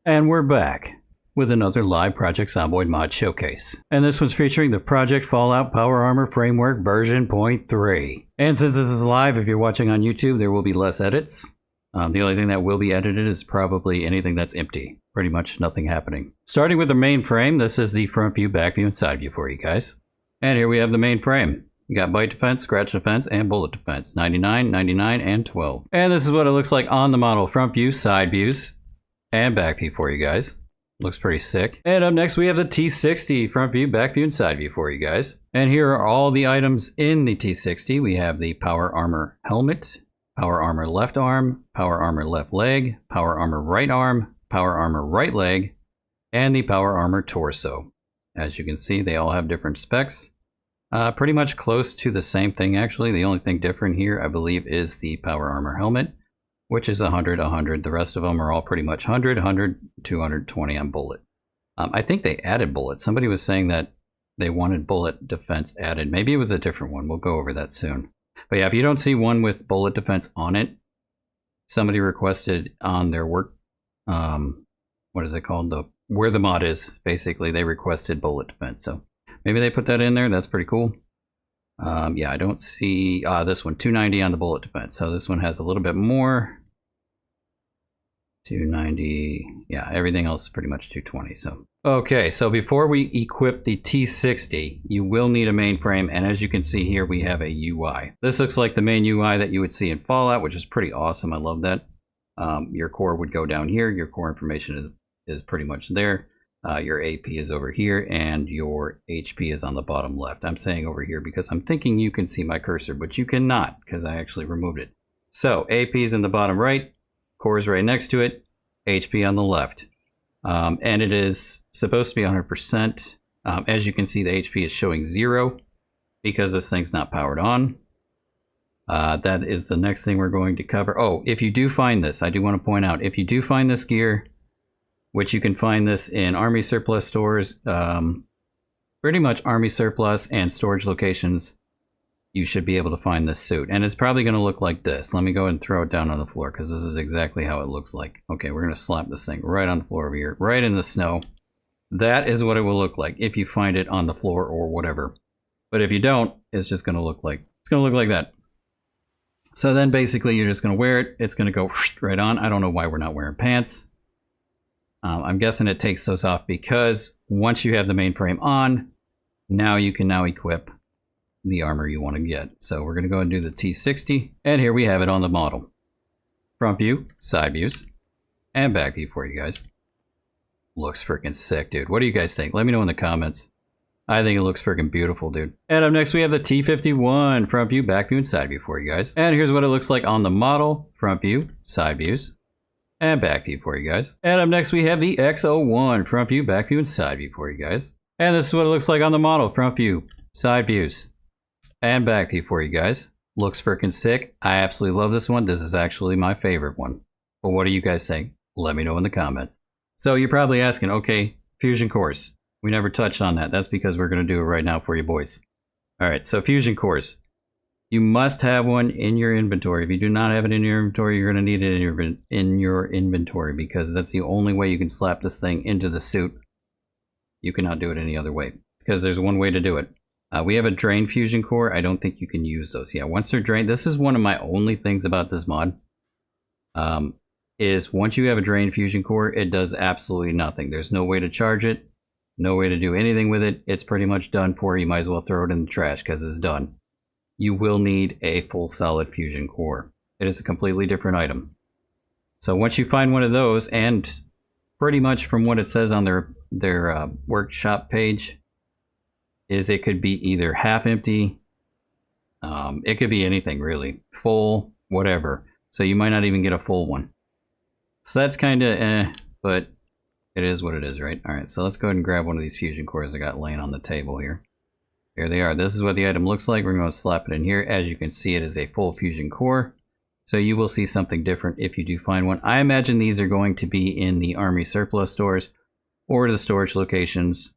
And we're back with another live Project Zomboid mod showcase. And this one's featuring the Project Fallout Power Armor Framework version 0.3. And since this is live, if you're watching on YouTube, there will be less edits. The only thing that will be edited is probably anything that's empty. Pretty much nothing happening. Starting with the main frame, this is the front view, back view, and side view for you guys. And here we have the main frame. You got bite defense, scratch defense, and bullet defense. 99, 99, and 12. And this is what it looks like on the model. Front view, side views, and back view for you guys. Looks pretty sick. And up next we have the T60 front view, back view, and side view for you guys. And here are all the items in the T60. We have the power armor helmet, power armor left arm, power armor left leg, power armor right arm, power armor right leg, and the power armor torso. As you can see, they all have different specs. Pretty much close to the same thing actually. The only thing different here, I believe, is the power armor helmet, which is 100, 100. The rest of them are all pretty much 100, 100, 220 on bullet. I think they added bullet. Somebody was saying that they wanted bullet defense added. Maybe it was a different one. We'll go over that soon. But yeah, if you don't see one with bullet defense on it, somebody requested on their work, what is it called? Where the mod is, basically, they requested bullet defense. So maybe they put that in there. That's pretty cool. Yeah, I don't see this one, 290 on the bullet defense. So this one has a little bit more. 290, yeah, everything else is pretty much 220. So okay, so before we equip the T60, you will need a mainframe, and as you can see here, we have a UI. This looks like the main UI that you would see in Fallout, which is pretty awesome. I love that. Your core would go down here. Your core information is pretty much there. Your AP is over here, and your HP is on the bottom left. I'm saying over here because I'm thinking you can see my cursor, but you cannot because I actually removed it. So AP is in the bottom right. Core is right next to it, HP on the left. And it is supposed to be 100%. As you can see, the HP is showing 0 because this thing's not powered on. That is the next thing we're going to cover. Oh, if you do find this, I do want to point out, if you do find this gear, which you can find this in Army surplus stores, pretty much Army surplus and storage locations, you should be able to find this suit. And it's probably going to look like this. Let me go ahead and throw it down on the floor because this is exactly how it looks like. Okay, we're going to slap this thing right on the floor over here, right in the snow. That is what it will look like if you find it on the floor or whatever. But if you don't, it's just going to look like, that. So then basically you're just going to wear it. It's going to go right on. I don't know why we're not wearing pants. I'm guessing it takes those off because once you have the mainframe on, now you can equip the armor you want to get. So we're going to go and do the T60, and here we have it on the model. Front view, side views, and back view for you guys. Looks freaking sick, dude. What do you guys think? Let me know in the comments. I think it looks freaking beautiful, dude. And up next we have the T51, front view, back view, and side view for you guys. And here's what it looks like on the model. Front view, side views, and back view for you guys. And up next we have the X01, front view, back view, and side view for you guys. And this is what it looks like on the model. Front view, side views, and back view for you guys. Looks freaking sick. I absolutely love this one. This is actually my favorite one. But what do you guys think? Let me know in the comments. So you're probably asking, okay, fusion cores. We never touched on that. That's because we're going to do it right now for you boys. All right, so fusion cores. You must have one in your inventory. If you do not have it in your inventory, you're going to need it in your inventory because that's the only way you can slap this thing into the suit. You cannot do it any other way because there's one way to do it. We have a drain fusion core. I don't think you can use those. Yeah, once they're drained, this is one of my only things about this mod. Is once you have a drain fusion core, it does absolutely nothing. There's no way to charge it, no way to do anything with it. It's pretty much done for you. You might as well throw it in the trash because it's done. You will need a full solid fusion core. It is a completely different item. So once you find one of those, and pretty much from what it says on their workshop page, is it could be either half empty, it could be anything really, full, whatever. So you might not even get a full one. So that's kind of but it is what it is, right? All right, so let's go ahead and grab one of these fusion cores I got laying on the table here. Here they are. This is what the item looks like. We're going to slap it in here. As you can see, it is a full fusion core. So you will see something different if you do find one. I imagine these are going to be in the Army surplus stores or the storage locations.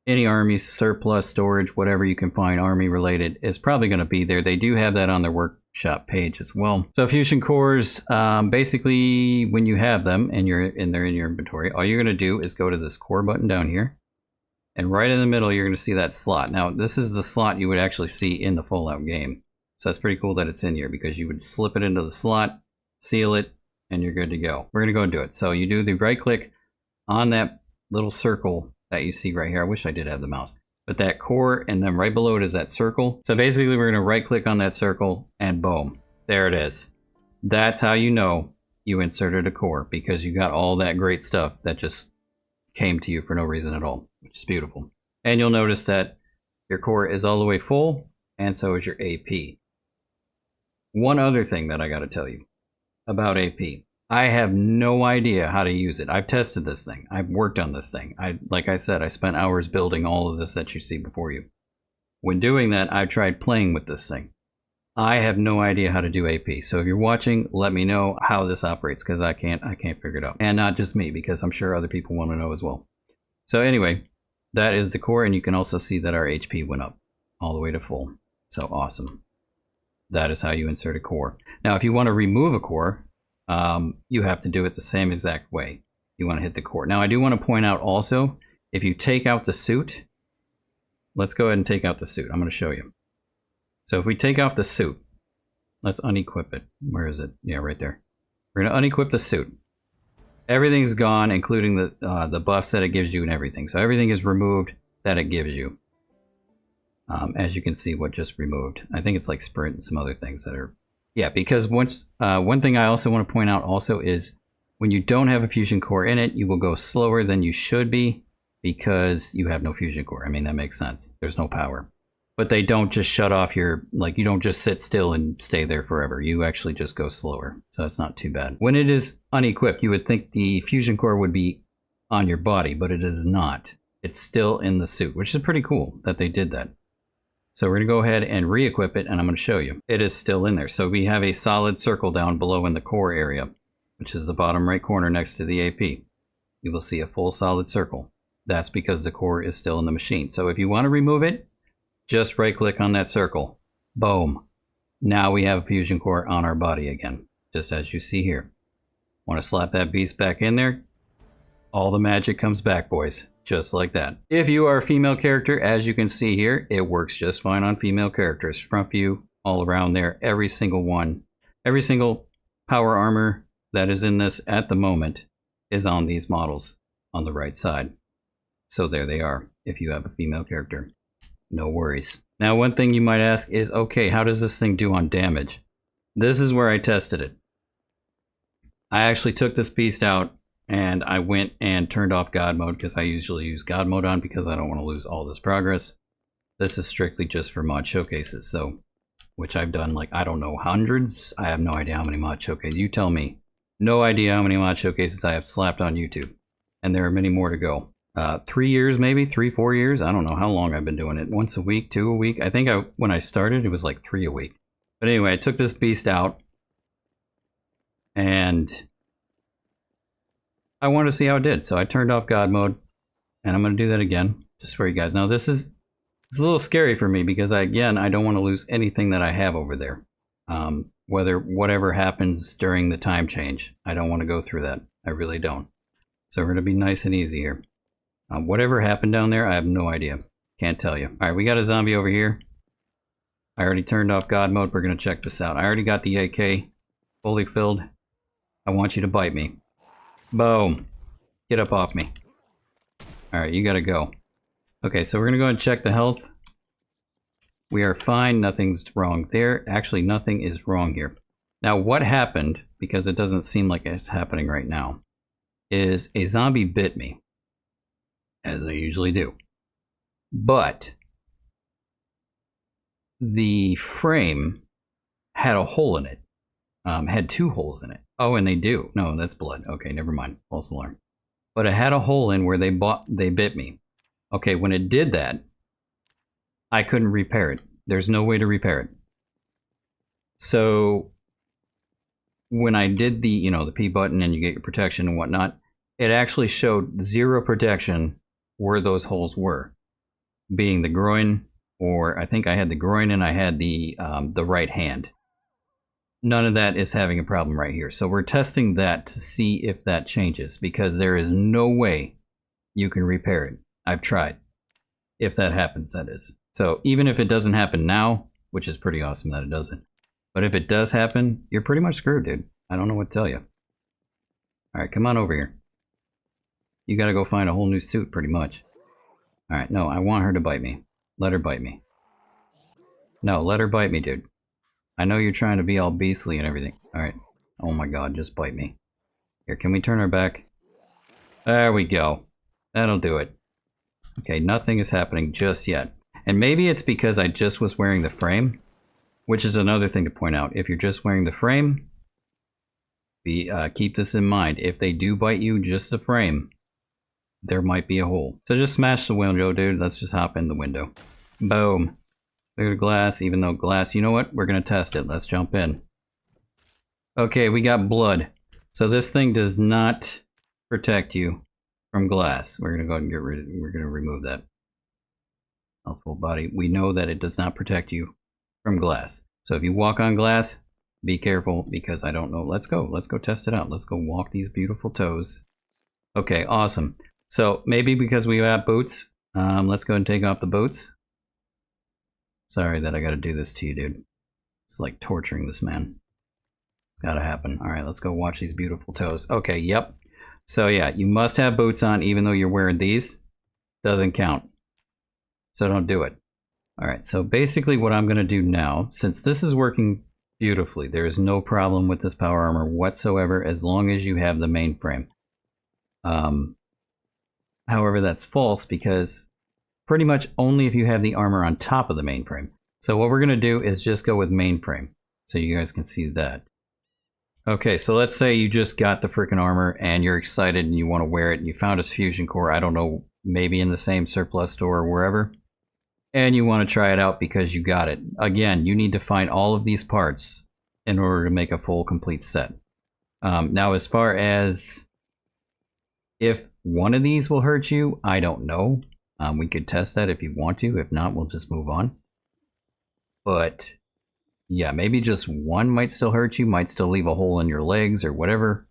Any army surplus storage, whatever you can find army related, is probably going to be there. They do have that on their workshop page as well. So fusion cores, basically when you have them and they're in your inventory, all you're going to do is go to this core button down here, and right in the middle you're going to see that slot. Now this is the slot you would actually see in the Fallout game, so it's pretty cool that it's in here, because you would slip it into the slot, seal it, and you're good to go. We're going to go and do it. So you do the right click on that little circle that you see right here. I wish I did have the mouse, but that core, and then right below it is that circle. So basically we're going to right click on that circle and boom, there it is. That's how you know you inserted a core, because you got all that great stuff that just came to you for no reason at all, which is beautiful. And you'll notice that your core is all the way full, and so is your AP. One other thing that I got to tell you about AP. I have no idea how to use it. I've tested this thing. I've worked on this thing. Like I said, I spent hours building all of this that you see before you. When doing that, I tried playing with this thing. I have no idea how to do AP. So if you're watching, let me know how this operates, because I can't figure it out. And not just me, because I'm sure other people want to know as well. So anyway, that is the core, and you can also see that our HP went up all the way to full. So awesome. That is how you insert a core. Now, if you want to remove a core, you have to do it the same exact way. You want to hit the core. Now, I do want to point out also, if you take out the suit, let's go ahead and take out the suit. I'm going to show you. So if we take off the suit, let's unequip it. Where is it? Yeah, right there. We're going to unequip the suit. Everything's gone, including the buffs that it gives you and everything. So everything is removed that it gives you. As you can see, what just removed. I think it's like sprint and some other things that are... Yeah, because once one thing I also want to point out also is when you don't have a fusion core in it, you will go slower than you should be, because you have no fusion core. I mean, that makes sense. There's no power. But they don't just shut off your, like, you don't just sit still and stay there forever. You actually just go slower. So it's not too bad. When it is unequipped, you would think the fusion core would be on your body, but it is not. It's still in the suit, which is pretty cool that they did that. So we're going to go ahead and re-equip it, and I'm going to show you. It is still in there. So we have a solid circle down below in the core area, which is the bottom right corner next to the AP. You will see a full solid circle. That's because the core is still in the machine. So if you want to remove it, just right click on that circle. Boom. Now we have a fusion core on our body again, just as you see here. Want to slap that beast back in there? All the magic comes back, boys. Just like that. If you are a female character, as you can see here, it works just fine on female characters. Front view, all around there, every single one. Every single power armor that is in this at the moment is on these models on the right side. So there they are, if you have a female character. No worries. Now, one thing you might ask is, okay, how does this thing do on damage? This is where I tested it. I actually took this beast out, and I went and turned off God mode, because I usually use God mode on because I don't want to lose all this progress. This is strictly just for mod showcases, so, which I've done like, I don't know, hundreds? I have no idea how many mod showcases. You tell me. No idea how many mod showcases I have slapped on YouTube. And there are many more to go. 3 years maybe, 3-4 years. I don't know how long I've been doing it. Once a week, 2 a week. I think when I started, it was like 3 a week. But anyway, I took this beast out, and I wanted to see how it did. So I turned off God mode, and I'm going to do that again, just for you guys. Now this is a little scary for me, because I don't want to lose anything that I have over there. Whatever happens during the time change, I don't want to go through that. I really don't. So we're going to be nice and easy here. Whatever happened down there, I have no idea. Can't tell you. All right, we got a zombie over here. I already turned off God mode. We're going to check this out. I already got the AK fully filled. I want you to bite me. Boom. Get up off me. All right, you got to go. Okay, so we're going to go and check the health. We are fine. Nothing's wrong there. Actually, nothing is wrong here. Now, what happened, because it doesn't seem like it's happening right now, is a zombie bit me, as they usually do. But the frame had a hole in it. Had 2 holes in it. Oh, and they do. No, that's blood. Okay, never mind. False alarm. But it had a hole in where they bit me. Okay, when it did that, I couldn't repair it. There's no way to repair it. So when I did the, the P button and you get your protection and whatnot, it actually showed 0 protection where those holes were. being the groin, or I think I had the groin and I had the right hand. None of that is having a problem right here. So we're testing that to see if that changes, because there is no way you can repair it. I've tried. If that happens, that is. So even if it doesn't happen now, which is pretty awesome that it doesn't, but if it does happen, you're pretty much screwed, dude. I don't know what to tell you. Alright, come on over here. You gotta go find a whole new suit, pretty much. Alright, no, I want her to bite me. Let her bite me. No, let her bite me, dude. I know you're trying to be all beastly and everything. Alright. Oh my god, just bite me. Here, can we turn her back? There we go. That'll do it. Okay, nothing is happening just yet. And maybe it's because I just was wearing the frame, which is another thing to point out. If you're just wearing the frame, keep this in mind. If they do bite you, just the frame, there might be a hole. So just smash the window, dude. Let's just hop in the window. Boom. Clear glass, even though glass, you know what? We're going to test it. Let's jump in. Okay, we got blood. So this thing does not protect you from glass. We're going to go ahead and we're going to remove that. Healthful body. We know that it does not protect you from glass. So if you walk on glass, be careful, because I don't know. Let's go test it out. Let's go walk these beautiful toes. Okay, awesome. So maybe because we have boots, let's go and take off the boots. Sorry that I gotta do this to you, dude. It's like torturing this man. It's gotta happen. Alright, let's go watch these beautiful toes. Okay, yep. So yeah, you must have boots on even though you're wearing these. Doesn't count. So don't do it. Alright, so basically what I'm gonna do now, since this is working beautifully, there is no problem with this power armor whatsoever as long as you have the mainframe. However, that's false, because pretty much only if you have the armor on top of the mainframe. So what we're going to do is just go with mainframe, so you guys can see that. Okay, so let's say you just got the freaking armor and you're excited and you want to wear it and you found a fusion core, I don't know, maybe in the same surplus store or wherever, and you want to try it out because you got it. Again, you need to find all of these parts in order to make a full complete set. Now as far as if one of these will hurt you, I don't know. We could test that if you want to. If not, we'll just move on. But yeah, maybe just one might still hurt you, might still leave a hole in your legs or whatever.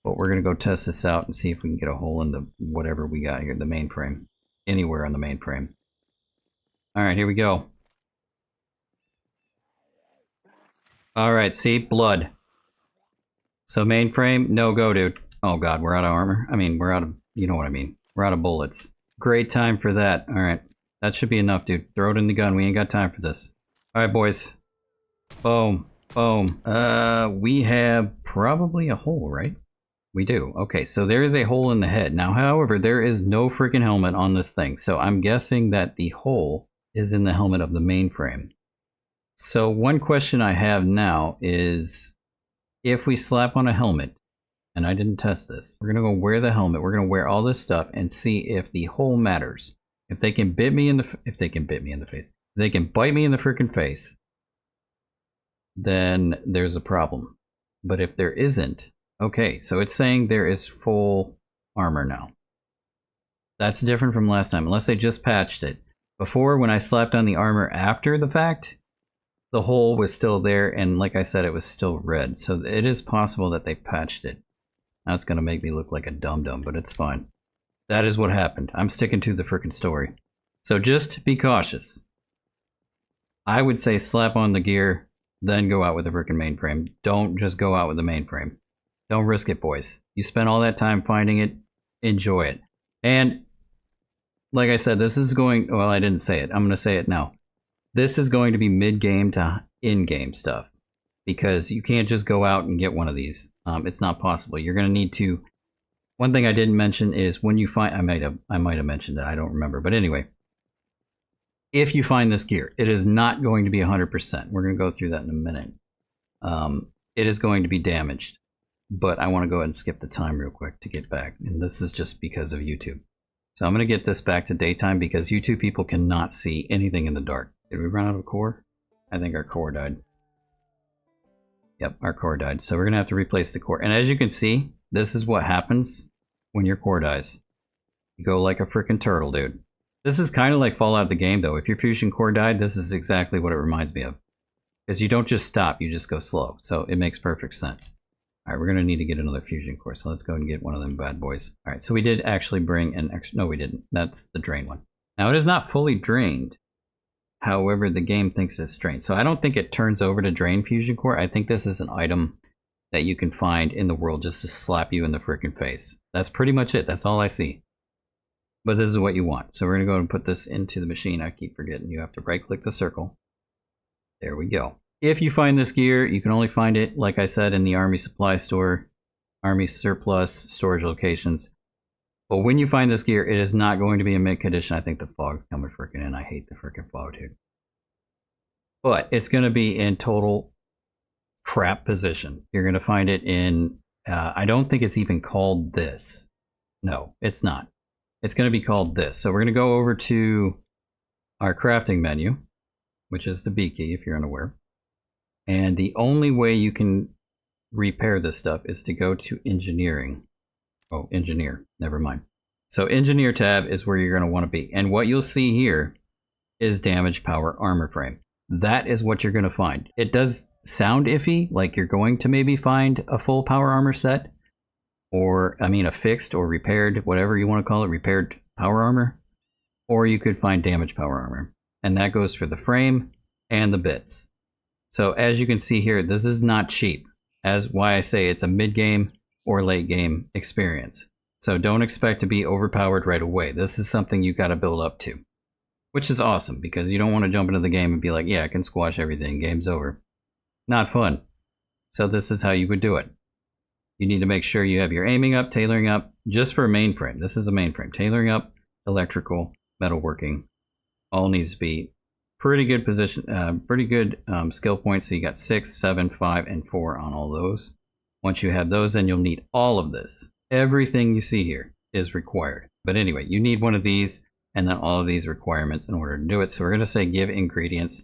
But we're going to go test this out and see if we can get a hole in the whatever we got here, the mainframe. Anywhere on the mainframe. Alright, here we go. Alright, see? Blood. So mainframe, no go, dude. Oh god, we're out of armor. I mean, we're out of, you know what I mean. We're out of bullets. Great time for that. Alright, that should be enough, dude. Throw it in the gun. We ain't got time for this. Alright, boys. Boom. Boom. We have probably a hole, right? We do. Okay, so there is a hole in the head. Now, however, there is no freaking helmet on this thing. So I'm guessing that the hole is in the helmet of the mainframe. So one question I have now is, if we slap on a helmet, and I didn't test this, we're gonna go wear the helmet, we're gonna wear all this stuff and see if the hole matters. If they can bite me in the face, if they can bite me in the freaking face, then there's a problem. But if there isn't, okay, so it's saying there is full armor now. That's different from last time, unless they just patched it. Before, when I slapped on the armor after the fact, the hole was still there, and like I said, it was still red. So it is possible that they patched it. Now it's going to make me look like a dum-dum, but it's fine. That is what happened. I'm sticking to the frickin' story. So just be cautious. I would say slap on the gear, then go out with the frickin' mainframe. Don't just go out with the mainframe. Don't risk it, boys. You spent all that time finding it. Enjoy it. And like I said, this is going... Well, I didn't say it. I'm going to say it now. This is going to be mid-game to in-game stuff. Because you can't just go out and get one of these. It's not possible. You're going to need to... One thing I didn't mention is when you find... I might have mentioned it. I don't remember. But anyway. If you find this gear, it is not going to be 100%. We're going to go through that in a minute. It is going to be damaged. But I want to go ahead and skip the time real quick to get back. And this is just because of YouTube. So I'm going to get this back to daytime because YouTube people cannot see anything in the dark. Did we run out of core? I think our core died. Yep, our core died. So we're going to have to replace the core. And as you can see, this is what happens when your core dies. You go like a freaking turtle, dude. This is kind of like Fallout the game, though. If your fusion core died, this is exactly what it reminds me of. Because you don't just stop, you just go slow. So it makes perfect sense. All right, we're going to need to get another fusion core. So let's go and get one of them bad boys. All right, so we did actually bring an extra... No, we didn't. That's the drain one. Now, it is not fully drained. However, the game thinks it's drained. So I don't think it turns over to drain fusion core. I think this is an item that you can find in the world just to slap you in the freaking face. That's pretty much it. That's all I see. But this is what you want. So we're going to go and put this into the machine. I keep forgetting. You have to right-click the circle. There we go. If you find this gear, you can only find it, like I said, in the Army Supply Store, Army Surplus storage locations. But when you find this gear, it is not going to be in mint condition. I think the fog's coming freaking in. I hate the freaking fog, dude. But it's going to be in total crap position. You're going to find it in, I don't think it's even called this. No, it's not. It's going to be called this. So we're going to go over to our crafting menu, which is the B key if you're unaware. And the only way you can repair this stuff is to go to engineering. Oh, engineer, never mind. So engineer tab is where you're going to want to be. And what you'll see here is damaged power armor frame. That is what you're going to find. It does sound iffy, like you're going to maybe find a full power armor set. Or, I mean, a fixed or repaired, whatever you want to call it, repaired power armor. Or you could find damaged power armor. And that goes for the frame and the bits. So as you can see here, this is not cheap. As why I say it's a mid-game or late-game experience. So don't expect to be overpowered right away. This is something you got to build up to. Which is awesome, because you don't want to jump into the game and be like, yeah, I can squash everything, game's over. Not fun. So this is how you would do it. You need to make sure you have your aiming up, tailoring up, just for a mainframe. This is a mainframe. Tailoring up, electrical, metalworking, all needs to be pretty good position, pretty good skill points. So you got 6, 7, 5, and 4 on all those. Once you have those, then you'll need all of this. Everything you see here is required. But anyway, you need one of these and then all of these requirements in order to do it. So we're going to say give ingredients.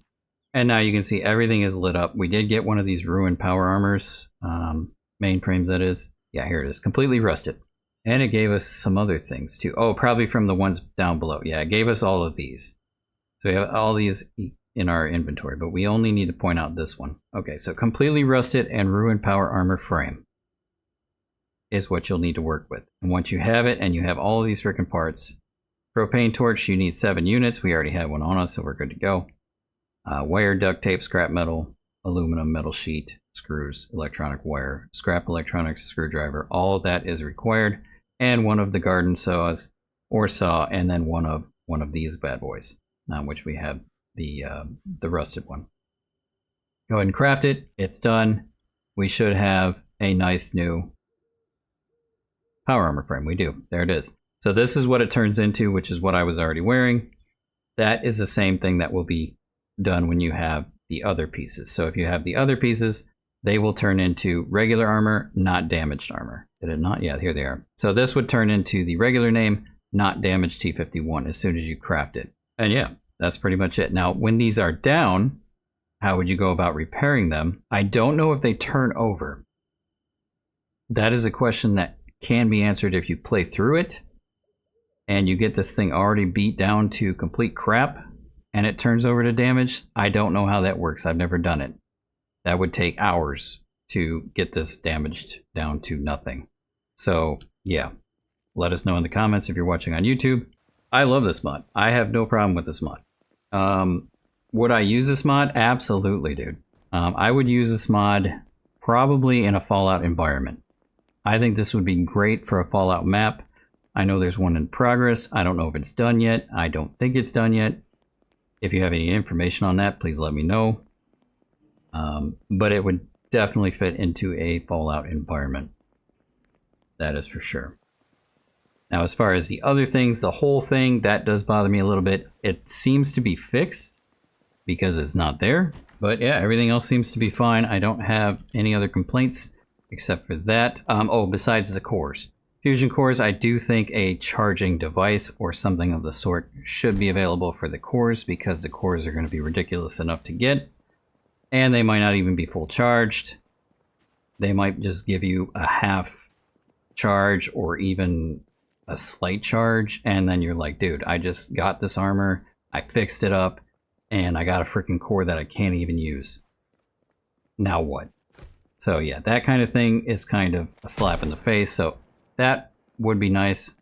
And now you can see everything is lit up. We did get one of these ruined power armors. Mainframes, that is. Yeah, here it is, completely rusted. And it gave us some other things too. Oh, probably from the ones down below. Yeah, it gave us all of these. So we have all these in our inventory, but we only need to point out this one. Okay, so completely rusted and ruined power armor frame is what you'll need to work with. And once you have it and you have all of these freaking parts, propane torch, you need 7 units. We already have one on us, so we're good to go. Wire, duct tape, scrap metal, aluminum, metal sheet, screws, electronic wire, scrap electronics, screwdriver, all of that is required. And one of the garden saws or saw, and then one of these bad boys, which we have the rusted one. Go ahead and craft it. It's done. We should have a nice new power armor frame. We do. There it is. So this is what it turns into, which is what I was already wearing. That is the same thing that will be done when you have the other pieces. So if you have the other pieces, they will turn into regular armor, not damaged armor. Did it not? Yeah, here they are. So this would turn into the regular name, not damaged T51, as soon as you craft it. And yeah, that's pretty much it. Now, when these are down, how would you go about repairing them? I don't know if they turn over. That is a question that can be answered if you play through it and you get this thing already beat down to complete crap and it turns over to damage. I don't know how that works. I've never done it. That would take hours to get this damaged down to nothing. So yeah, let us know in the comments if you're watching on YouTube. I love this mod. I have no problem with this mod. Would I use this mod? Absolutely, dude. I would use this mod probably in a Fallout environment. I think this would be great for a Fallout map. I know there's one in progress. I don't know if it's done yet. I don't think it's done yet. If you have any information on that, please let me know. But it would definitely fit into a Fallout environment. That is for sure. Now, as far as the other things, the whole thing, that does bother me a little bit. It seems to be fixed because it's not there. But yeah, everything else seems to be fine. I don't have any other complaints except for that. Oh, besides the cores. Fusion cores, I do think a charging device or something of the sort should be available for the cores because the cores are going to be ridiculous enough to get. And they might not even be full charged. They might just give you a half charge or even a slight charge, and then you're like, dude, I just got this armor, I fixed it up, and I got a freaking core that I can't even use. Now what? So yeah, that kind of thing is kind of a slap in the face, so that would be nice.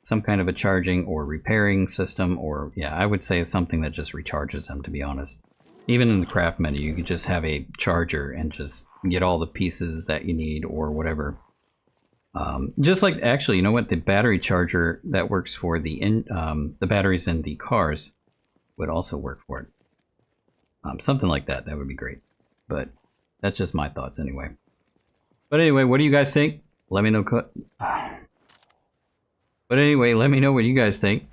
Some kind of a charging or repairing system, or yeah, I would say something that just recharges them, to be honest. Even in the craft menu, you could just have a charger and just get all the pieces that you need or whatever. Just like, actually, you know what? The battery charger that works for the batteries in the cars would also work for it. Something like that. That would be great. But that's just my thoughts anyway. But anyway, what do you guys think? Let me know. But anyway, let me know what you guys think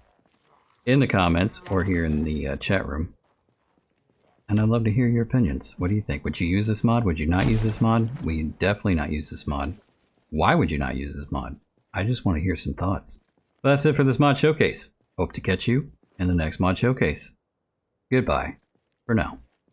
in the comments or here in the chat room. And I'd love to hear your opinions. What do you think? Would you use this mod? Would you not use this mod? Will you definitely not use this mod? Why would you not use this mod? I just want to hear some thoughts. But that's it for this mod showcase. Hope to catch you in the next mod showcase. Goodbye for now.